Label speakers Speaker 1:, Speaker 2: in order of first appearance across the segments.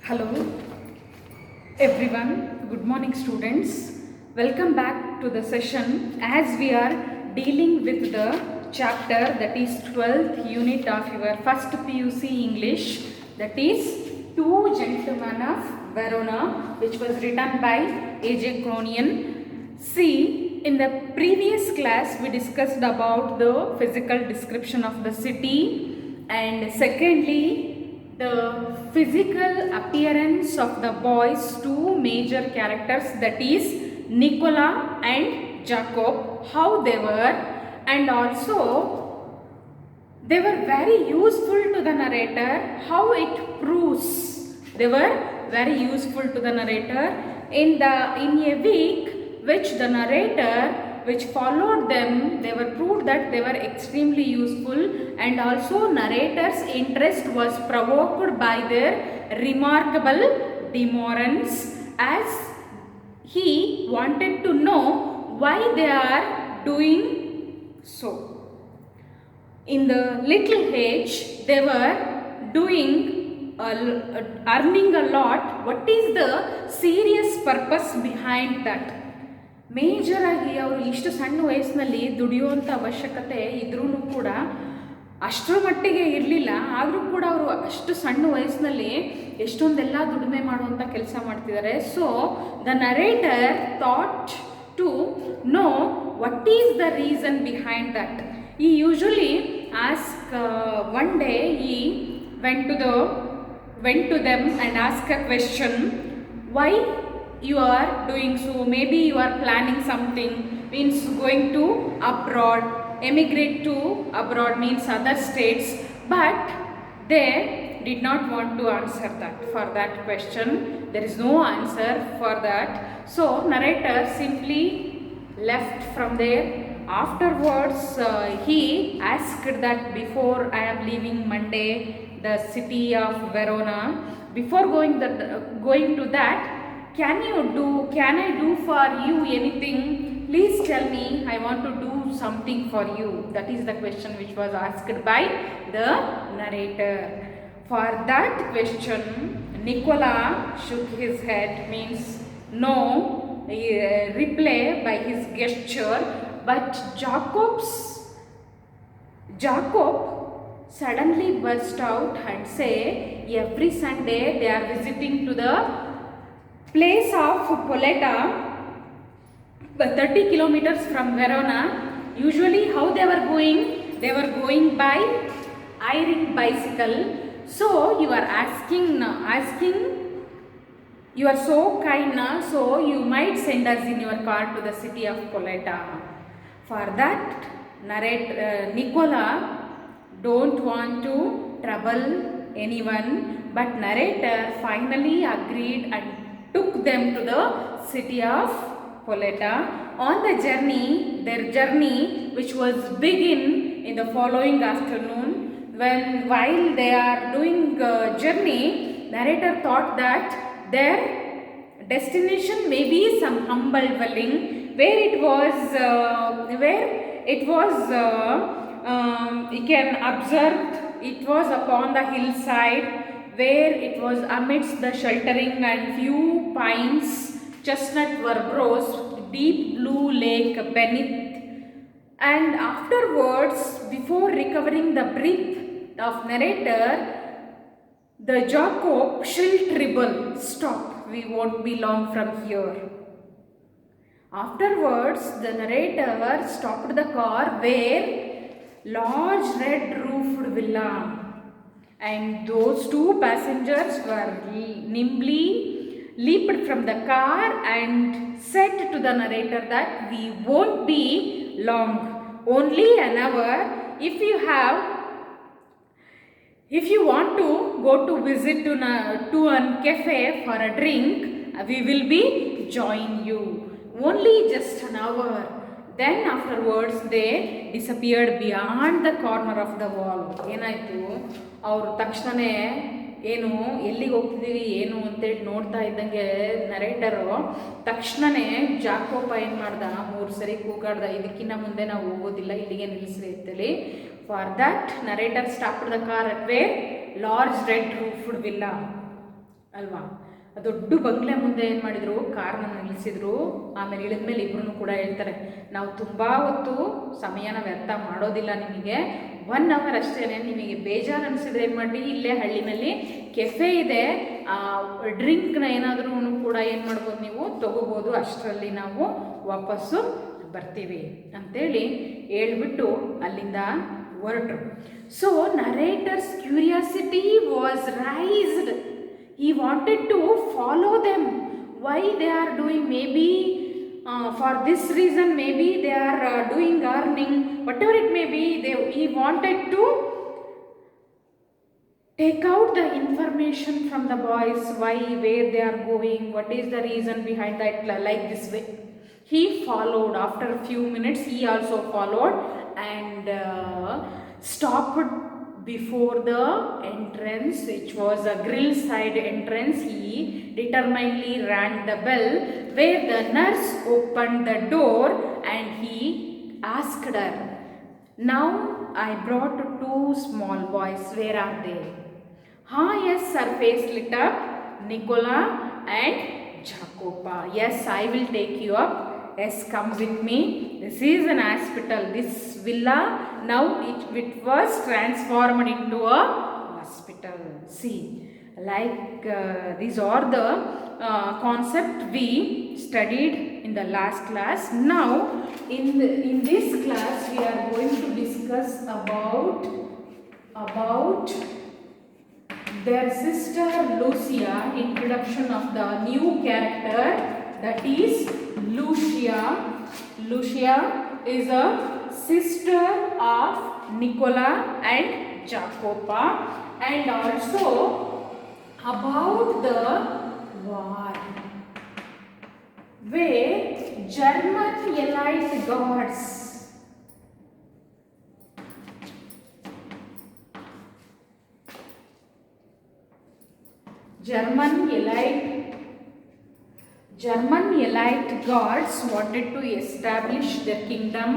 Speaker 1: Hello everyone, good morning students. Welcome back to the session as we are dealing with the chapter that is 12th unit of your first PUC English, that is Two Gentlemen of Verona, which was written by A.J. Cronian. See, in the previous class we discussed about the physical description of the city, and secondly the physical appearance of the boys, two major characters, that is Nicola and Jacob, how they were, and also they were very useful to the narrator, how it proves they were very useful to the narrator in a week which the narrator which followed them, they were proved that they were extremely useful, and also narrator's interest was provoked by their remarkable demurrence, as he wanted to know why they are doing so. In the little age, they were earning a lot. What is the serious purpose behind that? ಮೇಜರಾಗಿ ಅವರು ಇಷ್ಟು ಸಣ್ಣ ವಯಸ್ಸಿನಲ್ಲಿ ದುಡಿಯುವಂಥ ಅವಶ್ಯಕತೆ ಇದ್ರೂ ಕೂಡ ಅಷ್ಟರ ಮಟ್ಟಿಗೆ ಇರಲಿಲ್ಲ. ಆದರೂ ಕೂಡ ಅವರು ಅಷ್ಟು ಸಣ್ಣ ವಯಸ್ಸಿನಲ್ಲಿ ಎಷ್ಟೊಂದೆಲ್ಲ ದುಡಿಮೆ ಮಾಡುವಂಥ ಕೆಲಸ ಮಾಡ್ತಿದ್ದಾರೆ. So the narrator thought to know what is the reason behind that. He usually ask one day he went to them and asked a question, why you are doing so? Maybe you are planning something, means going to abroad, emigrate to abroad means other states, but they did not want to answer that. For that question there is no answer for that, so narrator simply left from there. Afterwards he asked that before I am leaving Monday the city of Verona, before going to that, can I do for you anything? Please tell me, I want to do something for you. That is the question which was asked by the narrator. For that question Nicola shook his head, means no reply by his gesture, but Jacob suddenly burst out and say, every Sunday they are visiting to the place of Poleta, 30 kilometers from Verona. Usually how they were going by hiring bicycle. So you are asking, you are so kind, so you might send us in your car to the city of Poleta. For that Nicola don't want to trouble anyone, but narrator finally agreed and took them to the city of Poleta. On the journey, their journey which was begin in the following afternoon, while they are doing journey, narrator thought that their destination may be some humble dwelling where you can observe it was upon the hillside, where it was amidst the sheltering and few pines, chestnut were grows, deep blue lake beneath. And afterwards, before recovering the breath of narrator, the Jacob shrill treble, stop, we won't be long from here. Afterwards the narrator stopped the car where large red roofed villa, and those two passengers were nimbly leaped from the car and said to the narrator that we won't be long, only an hour. If you want to go to visit to a cafe for a drink, we will be join you, only just an hour. Then afterwards they disappeared beyond the corner of the wall. ಏನಾಯಿತು, ಅವರು ತಕ್ಷಣವೇ ಏನು ಎಲ್ಲಿಗೆ ಹೋಗ್ತಿದ್ದೀವಿ ಏನು ಅಂತೇಳಿ ನೋಡ್ತಾ ಇದ್ದಂಗೆ ನರೇಟರು ತಕ್ಷಣವೇ ಜಾಕೋಪ ಏನು ಮಾಡ್ದ, 3 ಸರಿ ಕೂಗಾಡ್ದ, ಇದಕ್ಕಿಂತ ಮುಂದೆ ನಾವು ಹೋಗೋದಿಲ್ಲ, ಇಲ್ಲಿಗೆ ನಿಲ್ಲಿಸ್ರಿ ಅಂತೇಳಿ. For that narrator stopped the car at where large red roofed villa. ಅಲ್ವಾ. ದೊಡ್ಡ ಬಂಗ್ಲೆ ಮುಂದೆ ಏನು ಮಾಡಿದರು, ಕಾರ್ನ ನಿಲ್ಲಿಸಿದ್ರು. ಆಮೇಲೆ ಇಳಿದ್ಮೇಲೆ ಇಬ್ಬರೂ ಕೂಡ ಹೇಳ್ತಾರೆ, ನಾವು ತುಂಬ ಹೊತ್ತು ಸಮಯನ ವ್ಯರ್ಥ ಮಾಡೋದಿಲ್ಲ, ನಿಮಗೆ 1 ಅವರ್ ಅಷ್ಟೇ, ನಿಮಗೆ ಬೇಜಾರು ಅನಿಸಿದ್ರೆ ಏನು ಮಾಡಿ, ಇಲ್ಲೇ ಹಳ್ಳಿನಲ್ಲಿ ಕೆಫೆ ಇದೆ, ಡ್ರಿಂಕ್ನ ಏನಾದರೂ ಕೂಡ ಏನು ಮಾಡ್ಬೋದು, ನೀವು ತೊಗೋಬೋದು, ಅಷ್ಟರಲ್ಲಿ ನಾವು ವಾಪಸ್ಸು ಬರ್ತೀವಿ ಅಂತೇಳಿ ಹೇಳ್ಬಿಟ್ಟು ಅಲ್ಲಿಂದ ಹೊರಟರು. So narrator's curiosity was raised. He wanted to follow them. Why they are doing? Maybe for this reason, maybe they are doing earning, whatever it may be. He wanted to take out the information from the boys. Why, where they are going, what is the reason behind that, like this way. He followed. After a few minutes, he also followed and stopped before the entrance, which was a grill side entrance. He determinedly rang the bell, where the nurse opened the door and he asked her, now I brought 2 small boys, where are they? Yes, her face lit up, Nicola and Jacopa. Yes, I will take you up. Yes, come with me. This is an hospital. This villa, now it was transformed into a hospital. See, like these are the concept we studied in the last class. Now in this class we are going to discuss about their sister Lucia, introduction of the new character, that is Lucia. Lucia is a sister of Nicola and Jacopa, and also about the war where German Allied guards German Allied guards wanted to establish their kingdom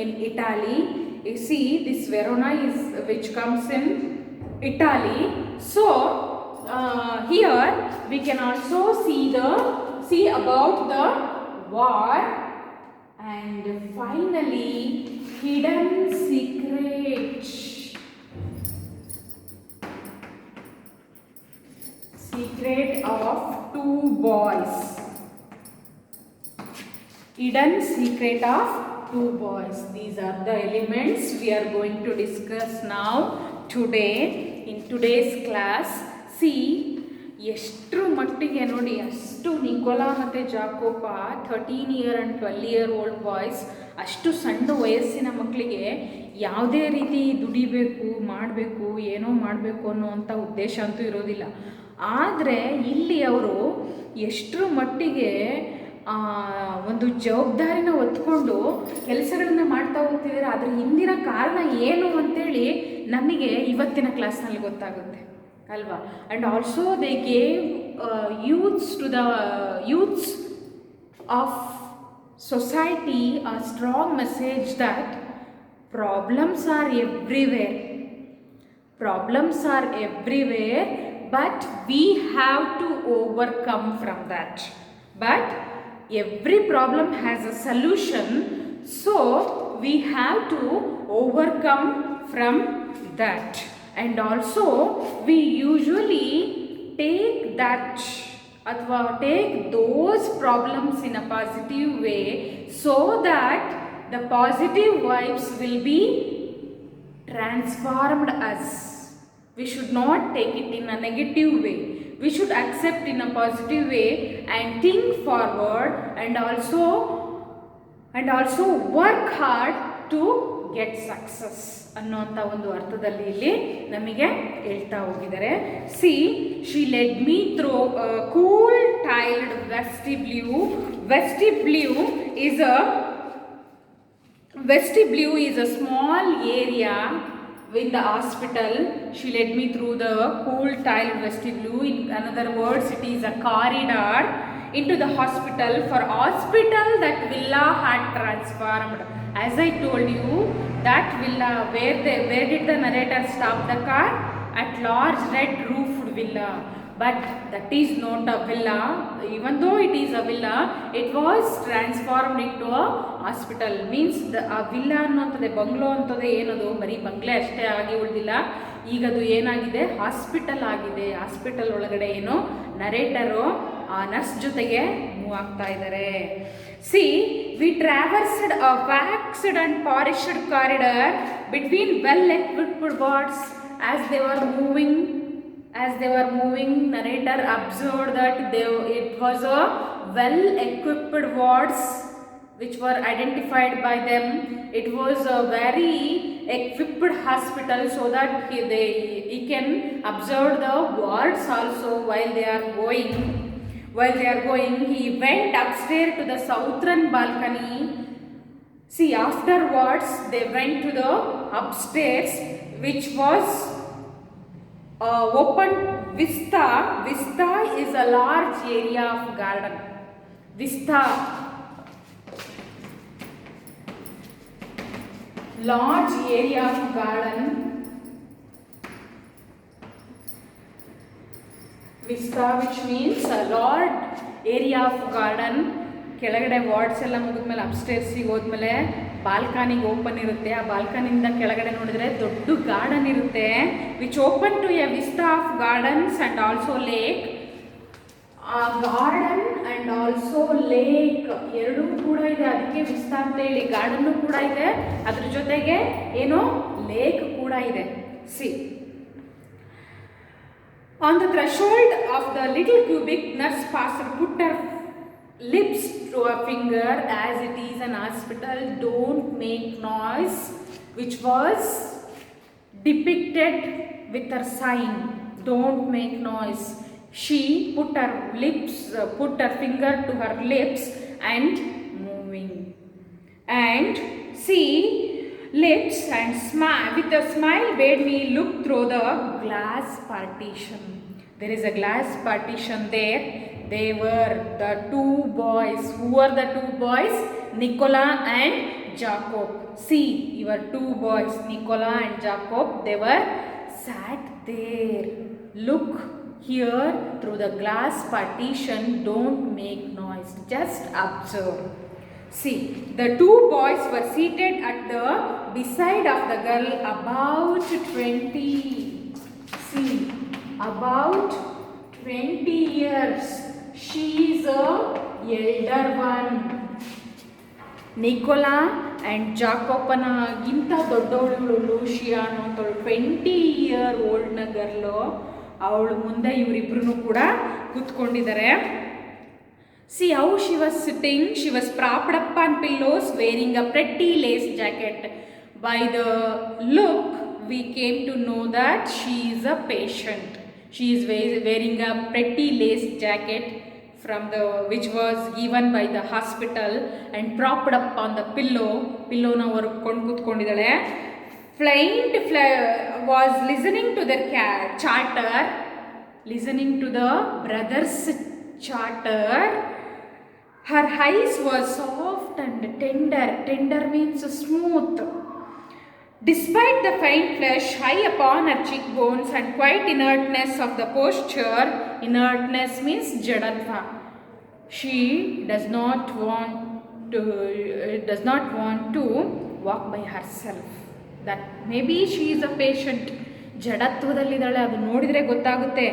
Speaker 1: in Italy. You see, this Verona is which comes in Italy. So here we can also see about the war, and finally hidden secret of 2 boys. Hidden secret of 2 boys. These are the elements we are going to discuss now today in today's class. See, ಎಷ್ಟು ಮಟ್ಟಿಗೆ ನೋಡಿ, ಅಷ್ಟು Nikola ಮತ್ತು ಜಾಕೋಪ 13 year and 12 year old boys, ಅಷ್ಟು ಸಣ್ಣ ವಯಸ್ಸಿನ ಮಕ್ಕಳಿಗೆ ಯಾವುದೇ ರೀತಿ ದುಡಿಬೇಕು, ಮಾಡಬೇಕು, ಏನೋ ಮಾಡಬೇಕು ಅನ್ನೋವಂಥ ಉದ್ದೇಶ ಅಂತೂ ಇರೋದಿಲ್ಲ. ಆದರೆ ಇಲ್ಲಿ ಅವರು ಎಷ್ಟರ ಮಟ್ಟಿಗೆ ಒಂದು ಜವಾಬ್ದಾರಿನ ಹೊತ್ಕೊಂಡು ಕೆಲಸಗಳನ್ನ ಮಾಡ್ತಾ ಹೋಗ್ತಿದ್ದಾರೆ. ಅದರ ಹಿಂದಿನ ಕಾರಣ ಏನು ಅಂತೇಳಿ ನಮಗೆ ಇವತ್ತಿನ ಕ್ಲಾಸ್ನಲ್ಲಿ ಗೊತ್ತಾಗುತ್ತೆ ಅಲ್ವಾ. And also they gave youths of society a strong message that problems are everywhere, but we have to overcome from that. But every problem has a solution, so we have to overcome from that. And also we usually take those problems in a positive way, so that the positive vibes will be transformed us. We should not take it in a negative way. We should accept in a positive way and think forward, and also work hard to get success ಅನ್ನೋಂಥ ಒಂದು ಅರ್ಥದಲ್ಲಿ ಇಲ್ಲಿ ನಮಗೆ ಹೇಳ್ತಾ ಹೋಗಿದ್ದಾರೆ. C, she led me through a cool tiled vestibule. Vestibule is a small area in the hospital. She led me through the cool tiled vestibule. In another words, it is a corridor into the hospital that villa had transformed. As I told you, that villa, where did the narrator stop the car? At large red roofed villa. but that is not a villa. Even though it is a villa, it was transformed into a hospital. Means ಆ villa ಅನ್ನೋಂಥದ್ದೇ bungalow ಅಂತದೇ ಏನದು ಬರೀ ಬಂಗ್ಲೆ ಅಷ್ಟೇ ಆಗಿ ಉಳಿದಿಲ್ಲ, ಈಗ ಅದು ಏನಾಗಿದೆ, hospital ಆಗಿದೆ. ಹಾಸ್ಪಿಟಲ್ ಒಳಗಡೆ ಏನು ನರೇಟರು ಆ ನರ್ಸ್ ಜೊತೆಗೆ ಮೂವ್ ಆಗ್ತಾ ಇದ್ದಾರೆ. See we traversed a waxed and polished corridor between well equipped wards. As they were moving, narrator observed that it was a well equipped wards which were identified by them. It was a very equipped hospital so that he can observe the wards also while they are going. He went upstairs to the southern balcony. See, afterwards they went to the upstairs, which was open vista. Vista is a large area of garden. Vista, large area of garden. Vista, which means a large area of garden. ಕೆಳಗಡೆ wards ಎಲ್ಲ ಮುಗಿದ್ಮೇಲೆ ಅಪ್ಸ್ಟೇರ್ಸಿಗೆ ಹೋದ್ಮೇಲೆ ಬಾಲ್ಕನಿಗೆ open ಇರುತ್ತೆ. ಆ ಬಾಲ್ಕನಿಂದ ಕೆಳಗಡೆ ನೋಡಿದ್ರೆ ದೊಡ್ಡ garden ಇರುತ್ತೆ, which open to a vista of gardens and also lake. ಆ ಗಾರ್ಡನ್ ಆ್ಯಂಡ್ ಆಲ್ಸೋ ಲೇಕ್ ಎರಡೂ ಕೂಡ ಇದೆ, ಅದಕ್ಕೆ ವಿಸ್ತಾ ಅಂತ ಹೇಳಿ. ಗಾರ್ಡನ್ನು ಕೂಡ ಇದೆ, ಅದ್ರ ಜೊತೆಗೆ ಏನೋ ಲೇಕ್ ಕೂಡ ಇದೆ. C, on the threshold of the little cubic nurse pastor put her lips to a finger, as it is an hospital, don't make noise, which was depicted with her sign, don't make noise. She put her finger to her lips and moving, and see, lips and smile, with a smile made me look through the glass partition. There is a glass partition there. They were the two boys. Who were the two boys? Nicola and Jacob. See, your two boys, Nicola and Jacob, they were sat there. Look here through the glass partition. Don't make noise. Just observe. See, the two boys were seated at the beside of the girl, about 20. See, about 20 years. She is a elder one. Nicola and ಜಾಕೋಪನಗಿಂತ ದೊಡ್ಡವಳು Lucia ಅನ್ನೋಂಥವಳು 20 year old girl. ಅವಳು ಮುಂದೆ ಇವರಿಬ್ರು ಕೂಡ ಕೂತ್ಕೊಂಡಿದ್ದಾರೆ. See how she was sitting. She was propped up on pillows, wearing a pretty lace jacket. By the look, we came to know that she is a patient. She is wearing a pretty lace jacket which was given by the hospital and propped up on the pillow. Pillowna ಹೊರಕೊಂಡು ಕೂತ್ಕೊಂಡಿದ್ದಾಳೆ. Client was listening to their chatter, listening to the brothers' chatter. Her eyes were soft and tender. Tender means smooth. Despite the faint flush high upon her cheekbones and quiet inertness of the posture, inertness means jadatva. She does not want to walk by herself. That maybe she is a patient. ಜಡತ್ವದಲ್ಲಿದ್ದಾಳೆ, ಅದು ನೋಡಿದರೆ ಗೊತ್ತಾಗುತ್ತೆ.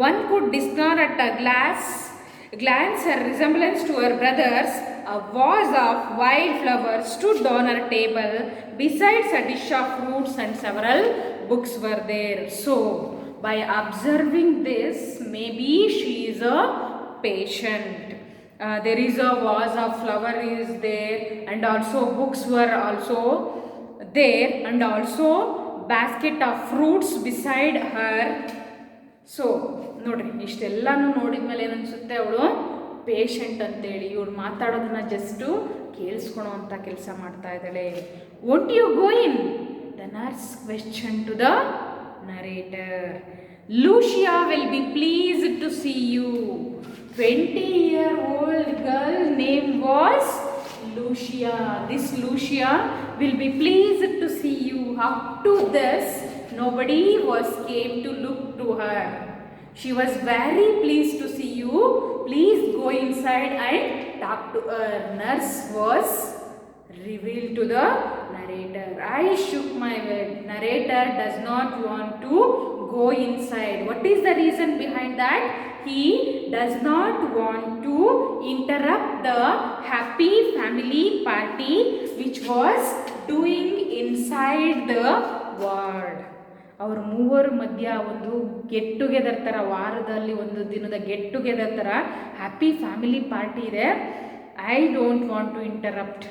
Speaker 1: One could discern at a glance her resemblance to her brothers. A vase of wildflowers stood on her table. Besides a dish of fruits and several books were there. So, by observing this, maybe she is a patient. There is a vase of flower is there, and also books were also there, and also basket of fruits beside her. So, ನೋಡ್ರಿ, ಇಷ್ಟೆಲ್ಲನೂ ನೋಡಿದ್ಮೇಲೆ ಏನನ್ಸುತ್ತೆ, ಅವಳು patient ಅಂತೇಳಿ. ಇವಳು ಮಾತಾಡೋದನ್ನ just ಕೇಳಿಸ್ಕೊಳೋ ಅಂತ ಕೆಲಸ ಮಾಡ್ತಾ ಇದ್ದಾಳೆ. Won't you go in? The nurse question to the narrator. Lucia will be pleased to see you. 20-year-old girl name was Lucia. This Lucia will be pleased to see you. Up to this, nobody came to look to her. She was very pleased to see you. Please go inside and talk to her. Nurse was revealed to the narrator. I shook my head. Narrator does not want to go inside. What is the reason behind that? He does not want to interrupt the happy family party which was doing inside the ward. ಅವ್ರ ಮೂವರು ಮಧ್ಯ ಒಂದು get together ಥರ, ವಾರದಲ್ಲಿ ಒಂದು ದಿನದ get together ಥರ happy family party ಇದೆ. I don't want to interrupt.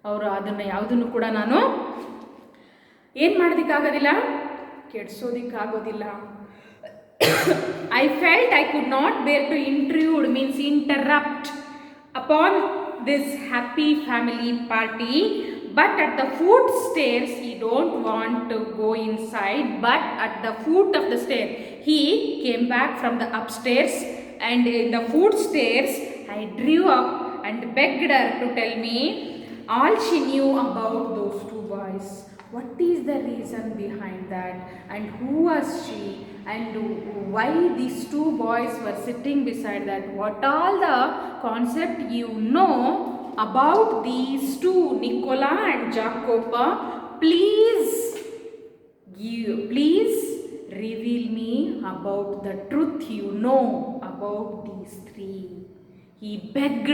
Speaker 1: ಅವರು ಅದನ್ನು ಯಾವುದನ್ನು ಕೂಡ ನಾನು ಏನು ಮಾಡೋದಕ್ಕಾಗೋದಿಲ್ಲ, ಕೆಡಿಸೋದಕ್ಕಾಗೋದಿಲ್ಲ. I felt I could not bear to intrude, means interrupt, upon this happy family party. But at the foot stairs, he don't want to go inside. But at the foot of the stair, he came back from the upstairs, and in the foot stairs, I drew up and begged her to tell me all she knew about those two boys. What is the reason behind that, and who was she, and why these two boys were sitting beside that? What all the concept you know about these two, Nicola and Jacopa? Please reveal me about the truth you know about these three. He begged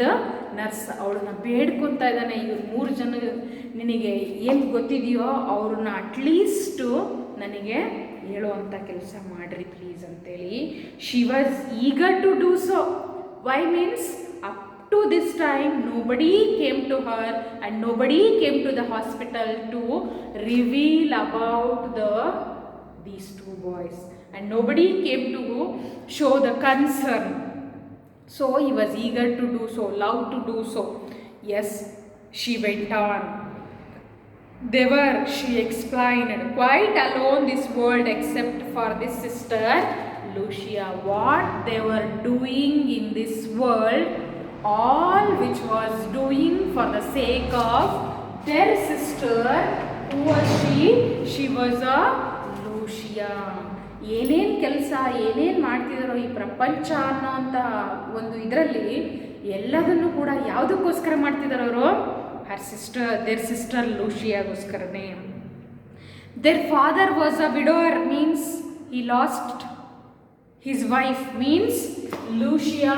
Speaker 1: the nurse. ಅವಳನ್ನ ಬೇಡ್ಕೊತಾ ಇದ್ದಾನೆ, ಇವ್ರು 3 ಜನ ನಿನಗೆ ಏನು ಗೊತ್ತಿದೆಯೋ ಅವ್ರನ್ನ at least ನನಗೆ ಹೇಳೋವಂಥ ಕೆಲಸ ಮಾಡಿರಿ ಪ್ಲೀಸ್ ಅಂತೇಳಿ. She was eager to do so. Why means up to this time nobody came to her and nobody came to the hospital to reveal about these two boys, and nobody came to show the concern. So he was eager to do so, loved to do so. Yes, she went on. They were, she explained, quite alone this world except for this sister Lucia. What they were doing in this world, all which was doing for the sake of their sister. Who was she? She was a Lucia. ಏನೇನು ಕೆಲಸ ಏನೇನು ಮಾಡ್ತಿದ್ದಾರೋ ಈ ಪ್ರಪಂಚ ಅನ್ನೋಂಥ ಒಂದು ಇದರಲ್ಲಿ ಎಲ್ಲದನ್ನು ಕೂಡ ಯಾವುದಕ್ಕೋಸ್ಕರ ಮಾಡ್ತಿದ್ದಾರೋ ಅವರು? ದೇರ್ ಸಿಸ್ಟರ್ ಲೂಷಿಯಾಗೋಸ್ಕರನೇ. Their father was a widower, means he lost his wife, means Lucia,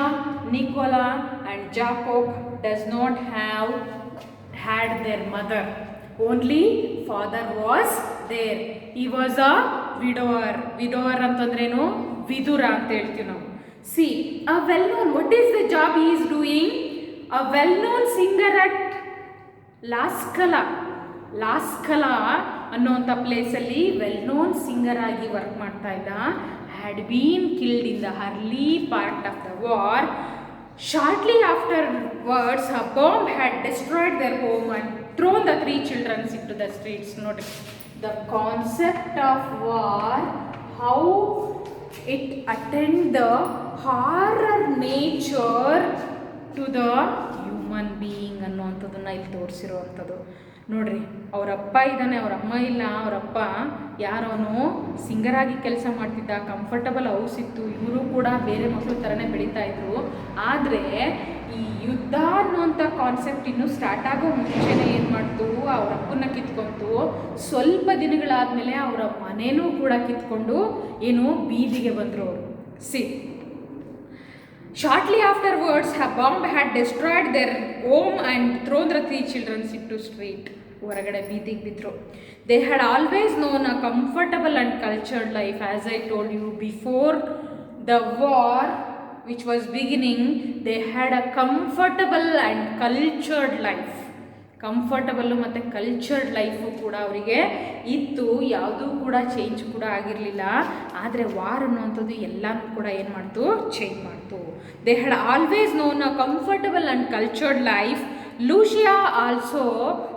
Speaker 1: Nicola and Jacob does not have had their mother. Only father was there. He was a widower. Widower ಅಂತಂದ್ರೇನು? ವಿದುರ ಅಂತ ಹೇಳ್ತೀವಿ ನಾವು. See, a well known, what is the job he is doing? A well known singer at ಲಾಸ್ಕಲ ಅನ್ನೋಂಥ ಪ್ಲೇಸಲ್ಲಿ well known singer ಆಗಿ work ಮಾಡ್ತಾ ಇದ್ದ. Had been killed in the early part of the war. Shortly afterwards a bomb had destroyed their home and thrown the 3 children into the streets. Notice the concept of war, how it attend the horror nature to the human being ಅನ್ನುವಂಥದ್ದನ್ನು ಇಲ್ಲಿ ತೋರಿಸಿರುವಂಥದ್ದು. ನೋಡ್ರಿ, ಅವರಪ್ಪ ಇದ್ದಾನೆ, ಅವ್ರ ಅಮ್ಮ ಇಲ್ಲ. ಅವರಪ್ಪ ಯಾರೋನು ಸಿಂಗರಾಗಿ ಕೆಲಸ ಮಾಡ್ತಿದ್ದ, ಕಂಫರ್ಟಬಲ್ ಹೌಸ್ ಇತ್ತು, ಇವರು ಕೂಡ ಬೇರೆ ಮಕ್ಕಳು ಥರನೇ ಬೆಳೀತಾ ಇದ್ರು. ಆದರೆ ಈ ಯುದ್ಧ ಅನ್ನೋಂಥ ಕಾನ್ಸೆಪ್ಟ್ ಇನ್ನೂ ಸ್ಟಾರ್ಟ್ ಆಗೋ ಮುಂಚೆನೇ ಏನು ಮಾಡ್ತು, ಅವ್ರ ಅಪ್ಪನ್ನ ಕಿತ್ಕೊಂತು. ಸ್ವಲ್ಪ ದಿನಗಳಾದಮೇಲೆ ಅವರ ಮನೇನೂ ಕೂಡ ಕಿತ್ಕೊಂಡು ಏನು ಬೀದಿಗೆ ಬಂದರು ಅವರು. Shortly afterwards, a bomb had destroyed their home and thrown the 3 children into street. ಹೊರಗಡೆ ಬೀದಿಗೆ ಬಿದ್ದರು. They had always known a comfortable and cultured life. As I told you, before the war which was beginning, they had a comfortable and cultured life. Comfortable ಮತ್ತು cultured life ಕೂಡ ಅವರಿಗೆ ಇತ್ತು. ಯಾವುದೂ ಕೂಡ change ಕೂಡ ಆಗಿರಲಿಲ್ಲ. ಆದರೆ ವಾರ್ ಅನ್ನುವಂಥದ್ದು ಎಲ್ಲನೂ ಕೂಡ ಏನು ಮಾಡ್ತು, ಚೇಂಜ್ ಮಾಡ್ತು. They had always known a comfortable and cultured life. Lucia also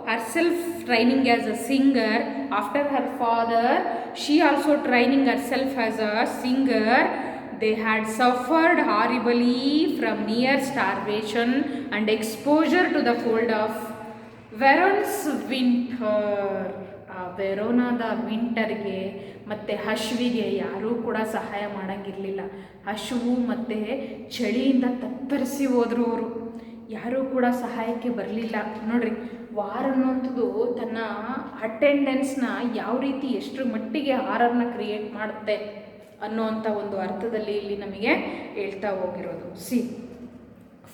Speaker 1: herself training as a singer. After her father, she also training herself as a singer. They had suffered horribly from near starvation and exposure to the cold of Verona's winter. ಆ ವೆರೋನಾದ ವಿಂಟರ್ಗೆ ಮತ್ತು ಹಸುವಿಗೆ ಯಾರೂ ಕೂಡ ಸಹಾಯ ಮಾಡೋಂಗಿರಲಿಲ್ಲ. ಹಸುವು ಮತ್ತು ಚಳಿಯಿಂದ ತತ್ತರಿಸಿ ಹೋದರು ಅವರು. ಯಾರೂ ಕೂಡ ಸಹಾಯಕ್ಕೆ ಬರಲಿಲ್ಲ. ನೋಡ್ರಿ, ವಾರ್ ಅನ್ನೋಂಥದ್ದು ತನ್ನ ಅಟೆಂಡೆನ್ಸ್ನ ಯಾವ ರೀತಿ ಎಷ್ಟರ ಮಟ್ಟಿಗೆ ಹಾರರ್ನ ಕ್ರಿಯೇಟ್ ಮಾಡುತ್ತೆ ಅನ್ನೋವಂಥ ಒಂದು ಅರ್ಥದಲ್ಲಿ ಇಲ್ಲಿ ನಮಗೆ ಹೇಳ್ತಾ ಹೋಗಿರೋದು. C,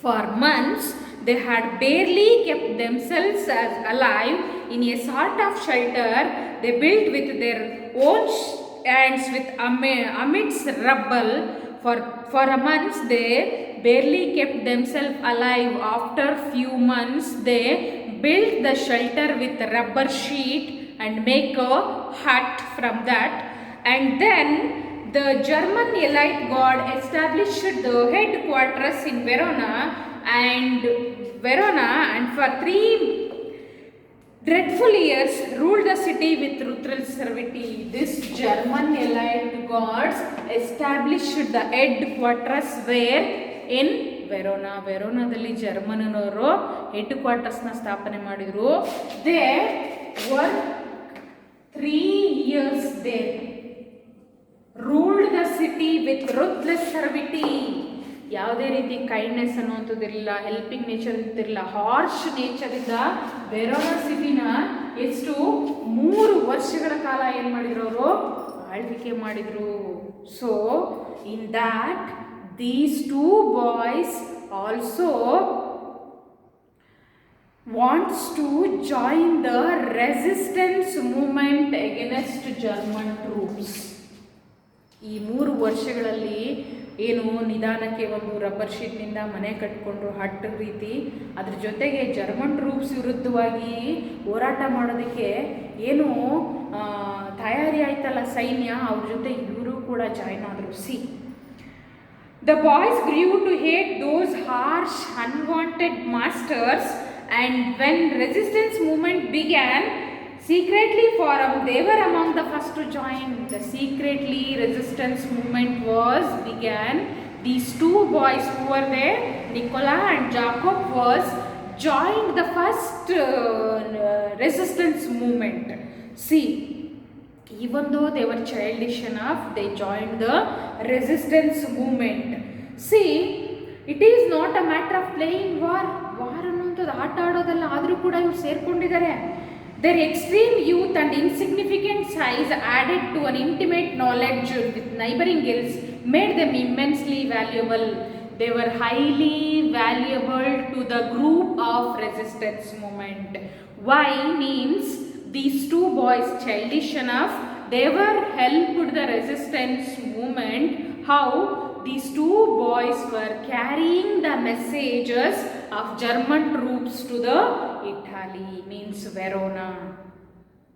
Speaker 1: for months they had barely kept themselves as alive in a sort of shelter they built with their own hands with amidst rubble. For a month they barely kept themselves alive. After few months they built the shelter with rubber sheet and make a hut from that. And then the German Allied God established the headquarters in Verona and for 3 dreadful years ruled the city with ruthless servitude. This German Allied gods established the headquarters where in Verona. ವೆರೋನಾದಲ್ಲಿ ಜರ್ಮನವರು ಹೆಡ್ ಕ್ವಾರ್ಟರ್ಸ್ನ ಸ್ಥಾಪನೆ ಮಾಡಿದರು. They were 3 years there, ruled the city with ruthless servitude. ಯಾವುದೇ ರೀತಿ kindness ಅನ್ನುವಂಥದ್ದು ಇರಲಿಲ್ಲ, ಹೆಲ್ಪಿಂಗ್ ನೇಚರ್ ಇರ್ತಿರಲಿಲ್ಲ, ಹಾರ್ಶ್ ನೇಚರಿಂದ ವೆರೋನಾ ಸಿಟಿನ ಎಷ್ಟು 3 ವರ್ಷಗಳ ಕಾಲ ಏನು ಮಾಡಿದ್ರು ಅವರು, ಆಳ್ವಿಕೆ ಮಾಡಿದರು. So in that these 2 boys also wants to join the resistance movement against German troops. ಈ 3 ವರ್ಷಗಳಲ್ಲಿ ಏನು ನಿಧಾನಕ್ಕೆ ಒಂದು ರಬ್ಬರ್ ಶೀಟ್ನಿಂದ ಮನೆ ಕಟ್ಕೊಂಡ್ರು, ಹಟ್ ರೀತಿ. ಅದ್ರ ಜೊತೆಗೆ ಜರ್ಮನ್ ಟ್ರೂಪ್ಸ್ ವಿರುದ್ಧವಾಗಿ ಹೋರಾಟ ಮಾಡೋದಕ್ಕೆ ಏನು ತಯಾರಿ ಆಯ್ತಲ್ಲ ಸೈನ್ಯ, ಅವ್ರ ಜೊತೆ ಇವರು ಕೂಡ ಜಾಯ್ನ್ ಆದರು. C, the boys grew to hate those harsh, unwanted masters, and when resistance movement began, secretly they were among the first to join. The secretly resistance movement began. These 2 boys who were there, Nicola and Jacob, was joined the first resistance movement. See, even though they were childish enough, they joined the resistance movement. See, it is not a matter of playing war. War ಅನ್ನೋಂಥದ್ದು ಆಟ ಆಡೋದಲ್ಲ, ಆದರೂ ಕೂಡ ಇವ್ರು ಸೇರ್ಕೊಂಡಿದ್ದಾರೆ. Their extreme youth and insignificant size added to an intimate knowledge with neighboring hills made them immensely valuable. They were highly valuable to the group of resistance movement. Why? Means these 2 boys, childish enough, they were helped the resistance movement. How? These 2 boys were carrying the messages of German troops to the Italy, means Verona.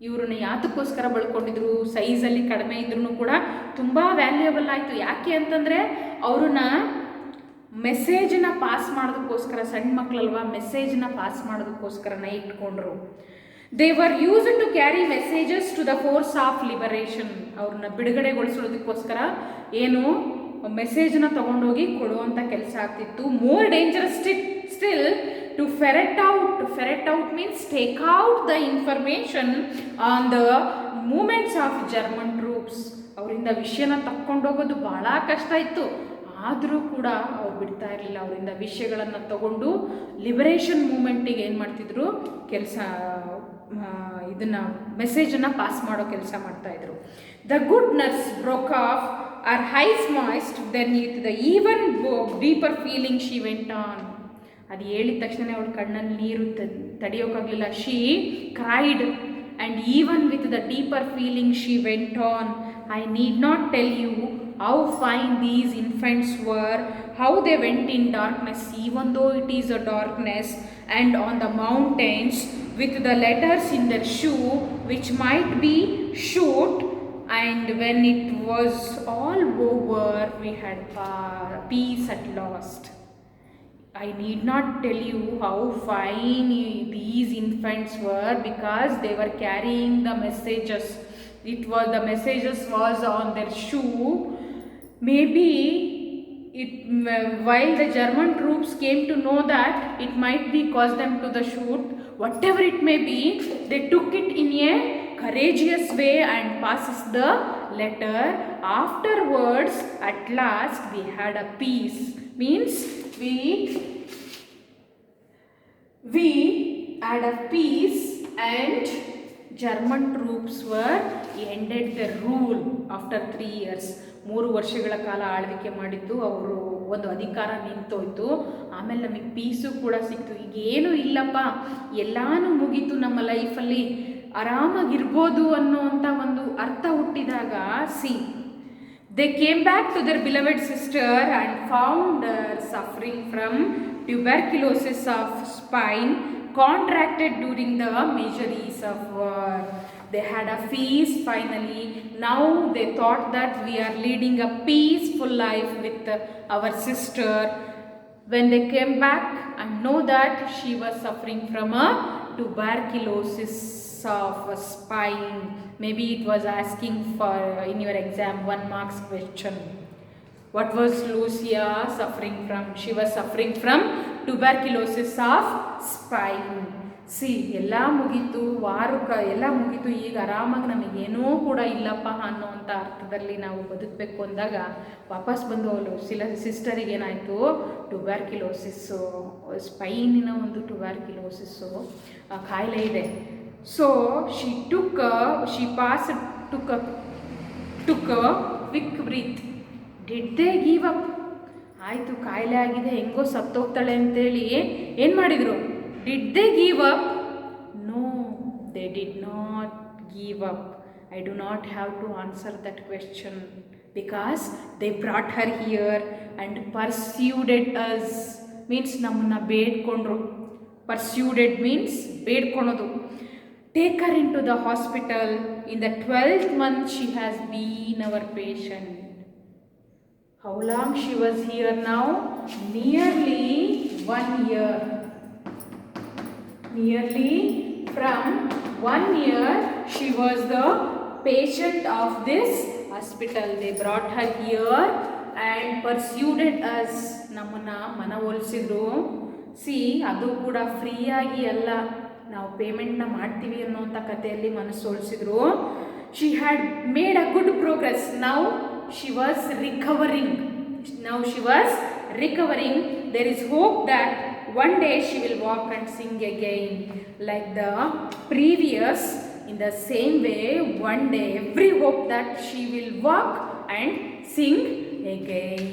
Speaker 1: ಇವ್ರನ್ನ ಯಾತಕ್ಕೋಸ್ಕರ ಬಳ್ಕೊಂಡಿದ್ರು? ಸೈಜಲ್ಲಿ ಕಡಿಮೆ ಇದ್ರೂ ಕೂಡ ತುಂಬ valuable ಆಯಿತು. ಯಾಕೆ ಅಂತಂದರೆ ಅವ್ರನ್ನ ಮೆಸೇಜನ್ನ ಪಾಸ್ ಮಾಡೋದಕ್ಕೋಸ್ಕರ, ಸಣ್ಣ ಮಕ್ಕಳಲ್ವಾ, ಮೆಸೇಜನ್ನ pass ಮಾಡೋದಕ್ಕೋಸ್ಕರನೇ ಇಟ್ಕೊಂಡ್ರು. They were used to carry messages to the force of liberation. ಅವ್ರನ್ನ ಬಿಡುಗಡೆಗೊಳಿಸೋದಕ್ಕೋಸ್ಕರ ಏನು ಮೆಸೇಜ್ನ ತಗೊಂಡೋಗಿ ಕೊಡುವಂಥ ಕೆಲಸ ಆಗ್ತಿತ್ತು. More dangerous still to ferret out means take out the information on the movements of German troops. ಅವರಿಂದ ವಿಷಯನ ತಕ್ಕೊಂಡೋಗೋದು ಭಾಳ ಕಷ್ಟ ಇತ್ತು. ಆದರೂ ಕೂಡ ಅವ್ರು ಬಿಡ್ತಾ ಇರಲಿಲ್ಲ. ಅವರಿಂದ ವಿಷಯಗಳನ್ನು ತಗೊಂಡು ಲಿಬರೇಷನ್ ಮೂಮೆಂಟಿಗೆ ಏನು ಮಾಡ್ತಿದ್ರು, ಕೆಲಸ ಇದನ್ನು ಮೆಸೇಜನ್ನು ಪಾಸ್ ಮಾಡೋ ಕೆಲಸ ಮಾಡ್ತಾಯಿದ್ರು. The good nurse broke of our eyes moist, then with the even deeper feeling she went on. ಅದು ಹೇಳಿದ ತಕ್ಷಣ ಅವಳ ಕಣ್ಣಲ್ಲಿ ನೀರು ತಡೆಯೋಕ್ಕಾಗಲಿಲ್ಲ. She cried and even with the deeper feeling she went on. I need not tell you how fine these infants were, how they went in darkness, even though it is a darkness, and on the mountains with the letters in their shoe which might be shoot. And when it was all over, we had peace at last. I need not tell you how fine these infants were, because they were carrying the messages. The messages was on their shoe. Maybe while the German troops came to know that it might be cause them to the shoot, whatever it may be, they took it in a courageous way and passes the letter. Afterwards, at last, we had a peace. Means we had a peace and German troops were ended their rule after 3 years. 3 ವರ್ಷಗಳ ಕಾಲ ಆಳ್ವಿಕೆ ಮಾಡಿದ್ದು ಅವರು ಒಂದು ಅಧಿಕಾರ ನಿಂತೋಯ್ತು. ಆಮೇಲೆ ನಮಗೆ piece ಕೂಡ ಸಿಕ್ತು. ಈಗ ಏನೂ ಇಲ್ಲಪ್ಪ, ಎಲ್ಲಾನು ಮುಗೀತು, ನಮ್ಮ ಲೈಫಲ್ಲಿ ಆರಾಮಾಗಿರ್ಬೋದು ಅನ್ನೋವಂಥ ಒಂದು ಅರ್ಥ ಹುಟ್ಟಿದಾಗ they came back to their beloved sister and found her suffering from tuberculosis of spine contracted during the measures of war. They had a feast finally. Now they thought that we are leading a peaceful life with our sister. When they came back and know that she was suffering from a tuberculosis of spine. Maybe it was asking for in your exam 1 marks question. What was Lucia suffering from? She was suffering from tuberculosis of spine. ಎಲ್ಲ ಮುಗೀತು, ಎಲ್ಲ ಮುಗೀತು, ಈಗ ಆರಾಮಾಗಿ ನಮಗೇನೂ ಕೂಡ ಇಲ್ಲಪ್ಪ ಅನ್ನೋವಂಥ ಅರ್ಥದಲ್ಲಿ ನಾವು ಬದುಕಬೇಕು ಅಂದಾಗ ವಾಪಸ್ ಬಂದು ಅವಳು ಸಿಸ್ಟರಿಗೆ ಏನಾಯಿತು, ಟ್ಯುಬರ್ಕ್ಯುಲೋಸಿಸ್ಸು, ಸ್ಪೈನಿನ ಒಂದು ಟ್ಯುಬರ್ಕ್ಯುಲೋಸಿಸ್ಸು ಕಾಯಿಲೆ ಇದೆ. So she took a quick breath. Did they give up? ಆಯಿತು, ಕಾಯಿಲೆ ಆಗಿದೆ, ಹೆಂಗೋ ಸತ್ತೋಗ್ತಾಳೆ ಅಂತೇಳಿ ಏನು ಮಾಡಿದರು? Did they give up? No, they did not give up. I do not have to answer that question because they brought her here and pursued us. Means ನಮ್ಮನ್ನು ಬೇಡ್ಕೊಂಡ್ರು. Pursued means ಬೇಡ್ಕೊಳೋದು. Take her into the hospital. In the 12th month she has been our patient. How long she was here now? Nearly 1 year. Nearly from 1 year she was the patient of this hospital. They brought her here and pursued us. ನಮ್ಮನ್ನು ಮನವೊಲಿಸಿದ್ರು. ಅದು ಕೂಡ ಫ್ರೀಯಾಗಿ ಅಲ್ಲ, ನಾವು ಪೇಮೆಂಟ್ನ ಮಾಡ್ತೀವಿ ಅನ್ನೋಂಥ ಕಥೆಯಲ್ಲಿ ಮನಸ್ಸೋಲಿಸಿದ್ರು. She had made a good progress. Now she was recovering. There is hope that one day she will walk and sing again like the previous. In the same way, one day every hope that she will walk and sing again.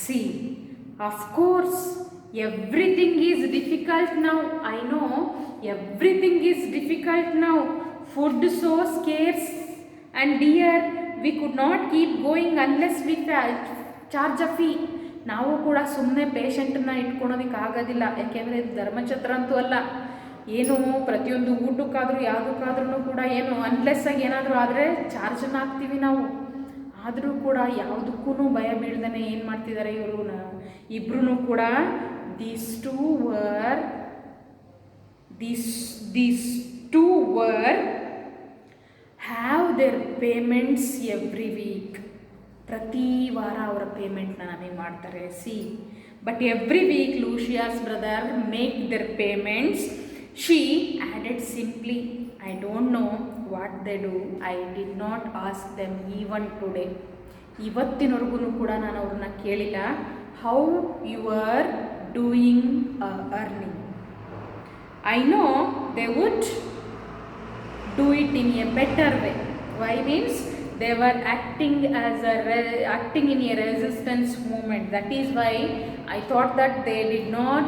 Speaker 1: See, of course, everything is difficult now. I know everything is difficult now. Food so scarce and dear. We could not keep going unless we charge a fee. ನಾವು ಕೂಡ ಸುಮ್ಮನೆ ಪೇಷಂಟನ್ನ ಇಟ್ಕೊಳೋದಕ್ಕೆ ಆಗೋದಿಲ್ಲ. ಯಾಕೆಂದರೆ ಇದು ಧರ್ಮಛತ್ರ ಅಂತೂ ಅಲ್ಲ. ಏನು ಪ್ರತಿಯೊಂದು ಊಟಕ್ಕಾದರೂ ಯಾವುದಕ್ಕಾದ್ರೂ ಕೂಡ ಏನು ಅನ್ಲೆಸ್ ಆಗಿ ಏನಾದರೂ ಆದರೆ ಚಾರ್ಜನ್ನು ಹಾಕ್ತೀವಿ ನಾವು. ಆದರೂ ಕೂಡ ಯಾವುದಕ್ಕೂ ಭಯ ಬೀಳ್ದೇ ಏನು ಮಾಡ್ತಿದ್ದಾರೆ ಇವರು ಇಬ್ಬರೂ ಕೂಡ. These two were have their payments every week. ಪ್ರತಿ ವಾರ ಅವರ ಪೇಮೆಂಟ್ನ ನಮಗೆ ಮಾಡ್ತಾರೆ. But every week Lucia's brother make their payments. She added simply, I don't know what they do. I did not ask them even today. ಇವತ್ತಿನವರೆಗೂ ಕೂಡ ನಾನು ಅವ್ರನ್ನ ಕೇಳಿಲ್ಲ. How you are doing earning? I know they would do it in a better way. Why? Means they were acting in a resistance movement. That is why I thought that they did not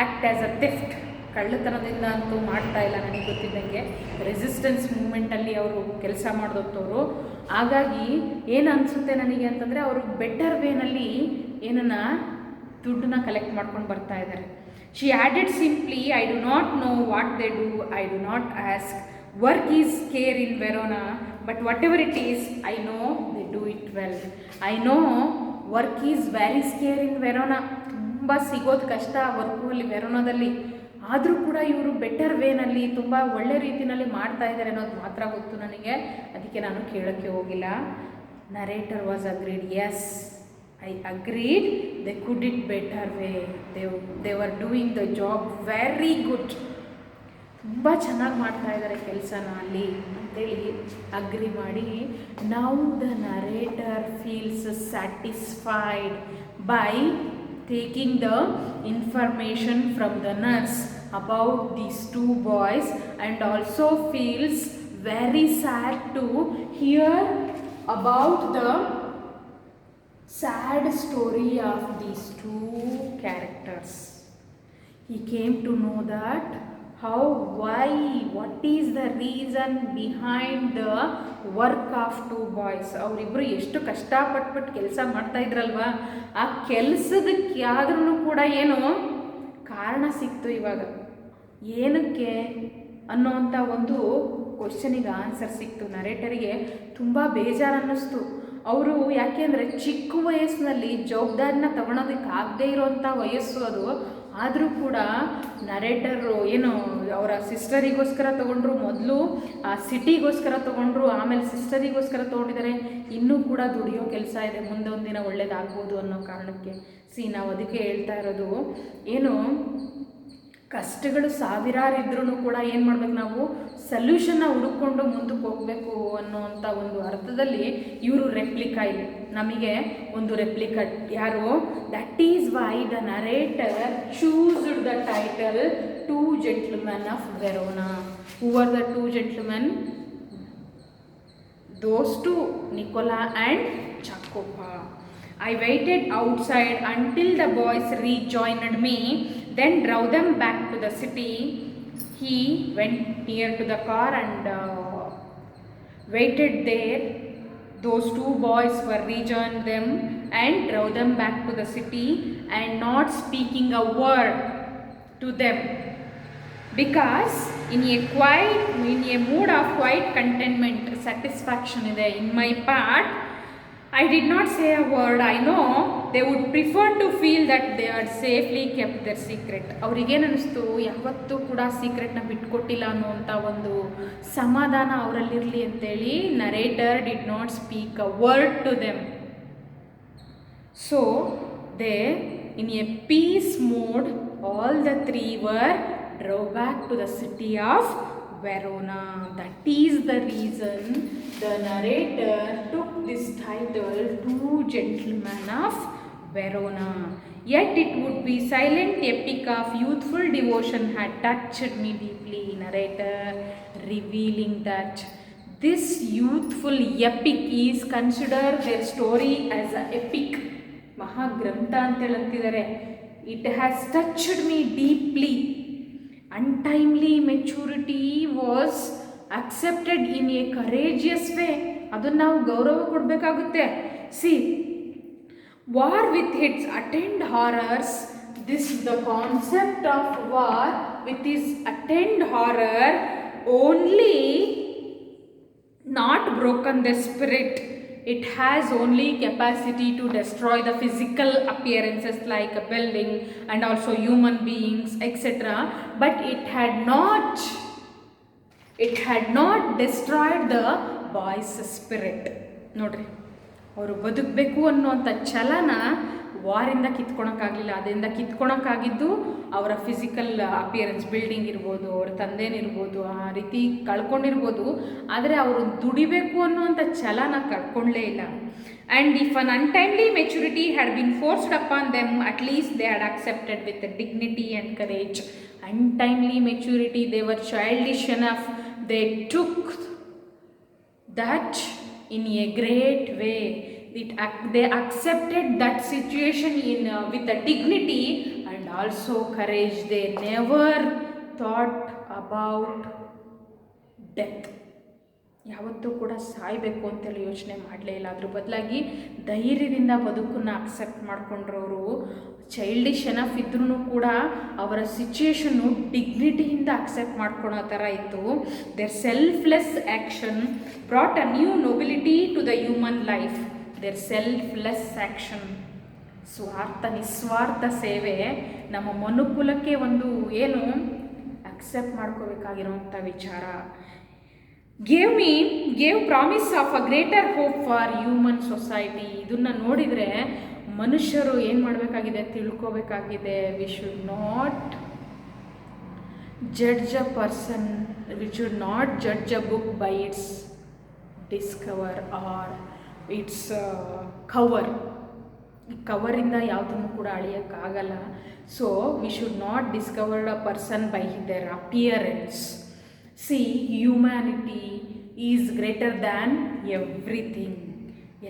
Speaker 1: act as a theft. ಕಳ್ಳತನದಿಂದ ಅಂತೂ ಮಾಡ್ತಾ ಇಲ್ಲ. ನನಗೆ ಗೊತ್ತಿದ್ದಂಗೆ resistance ಮೂಮೆಂಟಲ್ಲಿ ಅವರು ಕೆಲಸ ಮಾಡಿದವರು. ಹಾಗಾಗಿ ಏನು ಅನಿಸುತ್ತೆ ನನಗೆ ಅಂತಂದರೆ ಅವರು ಬೆಟರ್ ವೇನಲ್ಲಿ ಏನನ್ನ ದುಡ್ಡನ್ನ ಕಲೆಕ್ಟ್ ಮಾಡ್ಕೊಂಡು ಬರ್ತಾ ಇದ್ದಾರೆ. She added simply, I do not know what they do, I do not ask. Work is care in Verona, but whatever it is, I know they do it well. I know work is very scarce in Verona. ತುಂಬ ಸಿಗೋದು ಕಷ್ಟ work ಅಲ್ಲಿ ವೆರೋನಾದಲ್ಲಿ. ಆದರೂ ಕೂಡ ಇವರು better ವೇನಲ್ಲಿ ತುಂಬ ಒಳ್ಳೆ ರೀತಿಯಲ್ಲಿ ಮಾಡ್ತಾ ಇದ್ದಾರೆ ಅನ್ನೋದು ಮಾತ್ರ ಗೊತ್ತು ನನಗೆ. ಅದಕ್ಕೆ ನಾನು ಕೇಳೋಕ್ಕೆ ಹೋಗಿಲ್ಲ. Narrator was agreed. Yes, I agreed. They could it better way. They were doing the job very good. ತುಂಬ ಚೆನ್ನಾಗಿ ಮಾಡ್ತಾ ಇದ್ದಾರೆ ಕೆಲಸನ ಅಲ್ಲಿ ಅಂತ ಅಂತೇಳಿ ಅಗ್ರಿ ಮಾಡಿ, now the narrator feels satisfied by taking the information from the nurse about these two boys, and also feels very sad to hear about the sad story of these two characters. He came to know that how, why, what is the reason behind the work of two boys. ಅವರಿಬ್ಬರು ಎಷ್ಟು ಕಷ್ಟಪಟ್ಬಿಟ್ಟು ಕೆಲಸ ಮಾಡ್ತಾ ಇದ್ರಲ್ವ, ಆ ಕೆಲಸದಕ್ಕೆ ಆದ್ರೂ ಕೂಡ ಏನು ಕಾರಣ ಸಿಕ್ತು. ಇವಾಗ ಏನಕ್ಕೆ ಅನ್ನೋವಂಥ ಒಂದು ಕ್ವಶನಿಗೆ ಆನ್ಸರ್ ಸಿಕ್ತು. ನರೇಟರಿಗೆ ತುಂಬ ಬೇಜಾರು ಅನ್ನಿಸ್ತು. ಅವರು ಯಾಕೆ ಅಂದರೆ ಚಿಕ್ಕ ವಯಸ್ಸಿನಲ್ಲಿ ಜವಾಬ್ದಾರಿನ ತಗೊಳೋದಕ್ಕೆ ಆಗದೇ ಇರೋವಂಥ ವಯಸ್ಸು ಅದು. ಆದರೂ ಕೂಡ ನರೇಟರು ಏನು ಅವರ ಸಿಸ್ಟರಿಗೋಸ್ಕರ ತೊಗೊಂಡ್ರು, ಮೊದಲು ಆ ಸಿಟಿಗೋಸ್ಕರ ತೊಗೊಂಡ್ರು, ಆಮೇಲೆ ಸಿಸ್ಟರಿಗೋಸ್ಕರ ತೊಗೊಂಡಿದ್ದಾರೆ. ಇನ್ನೂ ಕೂಡ ದುಡಿಯೋ ಕೆಲಸ ಇದೆ, ಮುಂದೆ ಒಂದಿನ ಒಳ್ಳೇದಾಗ್ಬೋದು ಅನ್ನೋ ಕಾರಣಕ್ಕೆ. ನಾವು ಅದಕ್ಕೆ ಹೇಳ್ತಾ ಇರೋದು ಏನು, ಕಷ್ಟಗಳು ಸಾವಿರಾರು ಇದ್ರೂ ಕೂಡ ಏನು ಮಾಡ್ಬೇಕು, ನಾವು ಸೊಲ್ಯೂಷನ್ನ ಹುಡುಕೊಂಡು ಮುಂದಕ್ಕೆ ಹೋಗಬೇಕು ಅನ್ನೋವಂಥ ಒಂದು ಅರ್ಥದಲ್ಲಿ ಇವರು ರೆಪ್ಲಿಕಾ. ಇಲ್ಲಿ ನಮಗೆ ಒಂದು ರೆಪ್ಲಿಕಾ ಯಾರು, that is why the narrator choosed the title two gentlemen of Verona. Who are the two gentlemen? Those two Nicola and Chakopa. I waited outside until the boys rejoined me, then drove them back to the city. He went near to the car and waited there. Those two boys were rejoined them and drove them back to the city, and not speaking a word to them, because in a mood of quiet contentment, satisfaction ide in my part. I did not say a word. I know they would prefer to feel that they had safely kept their secret. ಅವ್ರಿಗೇನು ಅನ್ನಿಸ್ತು, ಯಾವತ್ತೂ ಕೂಡ ಸೀಕ್ರೆಟ್ನ ಬಿಟ್ಕೊಟ್ಟಿಲ್ಲ ಅನ್ನುವಂಥ ಒಂದು ಸಮಾಧಾನ ಅವರಲ್ಲಿರಲಿ ಅಂತೇಳಿ narrator did not speak a word to them. So they in a peace mode all the three were drove back to the city of Verona. That is the reason the narrator took this title, Two Gentlemen of Verona. Yet it would be silent epic of youthful devotion had touched me deeply. Narrator revealing that this youthful epic is considered their story as an epic. Mahagrantha ಅಂತ ಹೇಳ್ತಿದ್ದಾರೆ. It has touched me deeply. Untimely maturity was accepted in a courageous way. ಅದನ್ನು ನಾವು ಗೌರವ ಕೊಡಬೇಕಾಗುತ್ತೆ. War with its attend horrors, the concept of war with its attend horror only not broken the spirit. It has only capacity to destroy the physical appearances like a building and also human beings, etc. But it had not destroyed the boy's spirit. ನೋಡ್ರಿ, ಅವರು ಬದುಕಬೇಕು ಅನ್ನುವಂಥ ಛಲನ ವಾರಿಂದ ಕಿತ್ಕೊಳಕ್ಕಾಗಲಿಲ್ಲ. ಅದರಿಂದ ಕಿತ್ಕೊಳಕ್ಕಾಗಿದ್ದು ಅವರ physical appearance, building ಇರ್ಬೋದು, ಅವ್ರ ತಂದೆನಿರ್ಬೋದು, ಆ ರೀತಿ ಕಳ್ಕೊಂಡಿರ್ಬೋದು. ಆದರೆ ಅವರು ದುಡಿಬೇಕು ಅನ್ನುವಂಥ ಛಲನ ಕಳ್ಕೊಳ್ಳೇ ಇಲ್ಲ. And if an ಅನ್ಟೈಮ್ಲಿ maturity had been forced upon them, at least they had accepted with dignity and courage. ಅನ್ಟೈಮ್ಲಿ maturity, they were childish enough, they took that in a great way. They accepted that situation with a dignity and also courage. They never thought about death. ಯಾವತ್ತೂ ಕೂಡ ಸಾಯಬೇಕು ಅಂತೇಳಿ ಯೋಚನೆ ಮಾಡಲೇ ಇಲ್ಲ. ಅದ್ರ ಬದಲಾಗಿ ಧೈರ್ಯದಿಂದ ಬದುಕನ್ನು ಅಕ್ಸೆಪ್ಟ್ ಮಾಡ್ಕೊಂಡ್ರವರು. ಚೈಲ್ಡಿಶ್ ಎನಫ್ ಇದ್ರೂ ಕೂಡ ಅವರ ಸಿಚುಯೇಷನ್ನು ಡಿಗ್ನಿಟಿಯಿಂದ ಅಕ್ಸೆಪ್ಟ್ ಮಾಡ್ಕೊಳೋ ಥರ ಇತ್ತು. Their selfless action brought a new nobility to the human life. Their selfless action, ನಿಸ್ವಾರ್ಥ ಸೇವೆ ನಮ್ಮ ಮನುಕುಲಕ್ಕೆ ಒಂದು ಏನು ಅಕ್ಸೆಪ್ಟ್ ಮಾಡ್ಕೋಬೇಕಾಗಿರೋಂಥ ವಿಚಾರ. gave promise of a greater hope for human society. ಇದನ್ನು ನೋಡಿದರೆ ಮನುಷ್ಯರು ಏನು ಮಾಡಬೇಕಾಗಿದೆ, ತಿಳ್ಕೋಬೇಕಾಗಿದೆ. We should not judge a person. We should not judge a book by its discover or its cover. ಈ ಕವರಿಂದ ಯಾವುದನ್ನು ಕೂಡ ಅಳಿಯೋಕ್ಕಾಗಲ್ಲ. So we should not discovered a person by their appearance. See humanity is greater than everything.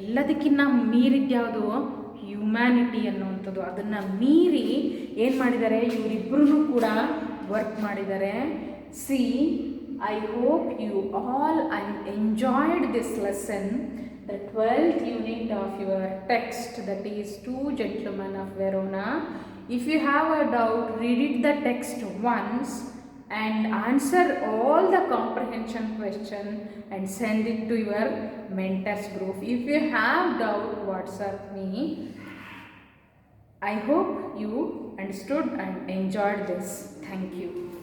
Speaker 1: ಎಲ್ಲದಕ್ಕಿಂತ ಮೀರಿದ್ಯಾವುದು humanity ಅನ್ನುವಂಥದ್ದು. ಅದನ್ನು ಮೀರಿ ಏನು ಮಾಡಿದ್ದಾರೆ, ಇವರಿಬ್ಬರೂ ಕೂಡ ವರ್ಕ್ ಮಾಡಿದ್ದಾರೆ. See I hope you all enjoyed this lesson, the 12th unit of your text, that is Two Gentlemen of Verona. If you have a doubt, read it the text once and answer all the comprehension question and send it to your mentors group. If you have doubt, WhatsApp me. I hope you understood and enjoyed this. Thank you.